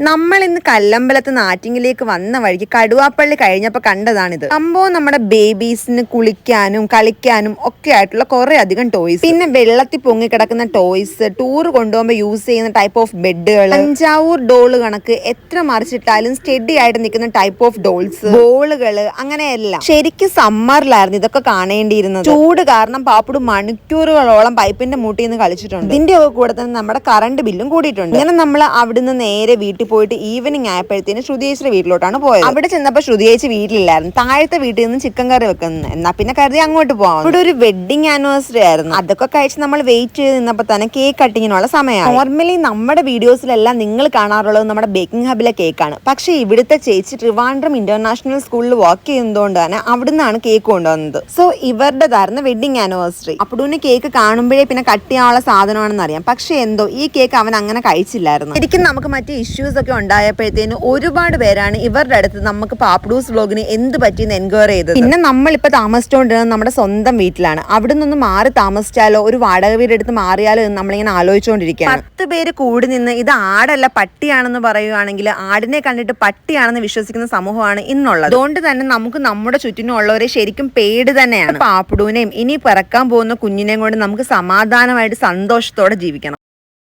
നമ്മൾ ഇന്ന് കല്ലമ്പലത്ത് നാറ്റിങ്ങിലേക്ക് വന്ന വഴിക്ക് കടുവാപ്പള്ളി കഴിഞ്ഞപ്പോൾ കണ്ടതാണിത്. സംഭവം നമ്മുടെ ബേബീസിന് കുളിക്കാനും കളിക്കാനും ഒക്കെ ആയിട്ടുള്ള കുറെ അധികം ടോയ്സ്, പിന്നെ വെള്ളത്തിൽ പൊങ്ങി കിടക്കുന്ന ടോയ്സ്, ടൂർ കൊണ്ടുപോകുമ്പോൾ യൂസ് ചെയ്യുന്ന ടൈപ്പ് ഓഫ് ബെഡുകൾ, തഞ്ചാവൂർ ഡോള് കണക്ക് എത്ര മറിച്ചിട്ടാലും സ്റ്റഡി ആയിട്ട് നിൽക്കുന്ന ടൈപ്പ് ഓഫ് ഡോൾസ്, ബോളുകള്, അങ്ങനെയെല്ലാം. ശരിക്കും സമ്മറിലായിരുന്നു ഇതൊക്കെ കാണേണ്ടിയിരുന്നത്. ചൂട് കാരണം പാപ്പുട് മണിക്കൂറുകളോളം പൈപ്പിന്റെ മൂട്ടിൽ നിന്ന് കളിച്ചിട്ടുണ്ട്. ഇതിന്റെ ഒക്കെ കൂടെ തന്നെ നമ്മുടെ കറണ്ട് ബില്ലും കൂടിയിട്ടുണ്ട്. ഇങ്ങനെ നമ്മൾ അവിടുന്ന് നേരെ വീട്ടിൽ പോയിട്ട് ഈവനിങ് ആയപ്പോഴത്തേന് ശ്രുതിയേച്ചിയുടെ വീട്ടിലോട്ടാണ് പോയത്. അവിടെ ചെന്നപ്പോൾ ശ്രുതിയേച്ചി വീട്ടിലില്ലായിരുന്നു. താഴത്തെ വീട്ടിൽ നിന്ന് ചിക്കൻ കറി വെക്കുന്നത്. എന്നാ പിന്നെ കരുതി അങ്ങോട്ട് പോകാം. ഇവിടെ ഒരു വെഡിങ് ആനിവേഴ്സറി ആയിരുന്നു. അതൊക്കെ കഴിച്ച് നമ്മൾ വെയിറ്റ് ചെയ്ത് നിന്നപ്പോൾ തന്നെ കേക്ക് കട്ടിങ്ങിനുള്ള സമയമാണ്. നോർമലി നമ്മുടെ വീഡിയോസിലെല്ലാം നിങ്ങൾ കാണാറുള്ളത് നമ്മുടെ ബേക്കിംഗ് ഹബിലെ കേക്കാണ്. പക്ഷേ ഇവിടുത്തെ ചേച്ചി ട്രിവാൻഡ്രം ഇന്റർനാഷണൽ സ്കൂളിൽ വർക്ക് ചെയ്യുന്നതുകൊണ്ട് തന്നെ അവിടുന്നാണ് കേക്ക് കൊണ്ടുവന്നത്. സോ ഇവരുടേതായിരുന്നു വെഡിങ് ആനിവേഴ്സറി. അപ്പുടൂന് കേക്ക് കാണുമ്പോഴേ പിന്നെ കട്ട് ചെയ്യാനുള്ള സാധനമാണെന്ന് അറിയാം. പക്ഷെ എന്തോ ഈ കേക്ക് അവൻ അങ്ങനെ കഴിച്ചില്ലായിരുന്നു. ശരിക്കും നമുക്ക് മറ്റേ ഇഷ്യൂസ് ഒക്കെ ഉണ്ടായപ്പോഴത്തേന് ഒരുപാട് പേരാണ് ഇവരുടെ അടുത്ത് നമുക്ക് പാപ്പുഡൂസ് വ്ലോഗിന് എന്ത് പറ്റിയെന്ന് എൻക്വയറി ചെയ്തത്. പിന്നെ നമ്മളിപ്പോൾ താമസിച്ചുകൊണ്ടിരുന്നത് നമ്മുടെ സ്വന്തം വീട്ടിലാണ്. അവിടെ നിന്ന് മാറി താമസിച്ചാലോ, ഒരു വാടക വീട് എടുത്ത് മാറിയാലോ എന്ന് നമ്മളിങ്ങനെ ആലോചിച്ചുകൊണ്ടിരിക്കുകയാണ്. 10 പേര് കൂടി നിന്ന് ഇത് ആടല്ല പട്ടിയാണെന്ന് പറയുകയാണെങ്കിൽ ആടിനെ കണ്ടിട്ട് പട്ടിയാണെന്ന് വിശ്വസിക്കുന്ന സമൂഹമാണ് ഇന്നുള്ളത്. അതുകൊണ്ട് തന്നെ നമുക്ക് നമ്മുടെ ചുറ്റിനുള്ളവരെ ശരിക്കും പേടി തന്നെയാണ്. പാപ്പുടൂനെയും ഇനി പിറക്കാൻ പോകുന്ന കുഞ്ഞിനെയും കൊണ്ട് നമുക്ക് സമാധാനമായിട്ട് സന്തോഷത്തോടെ ജീവിക്കണം.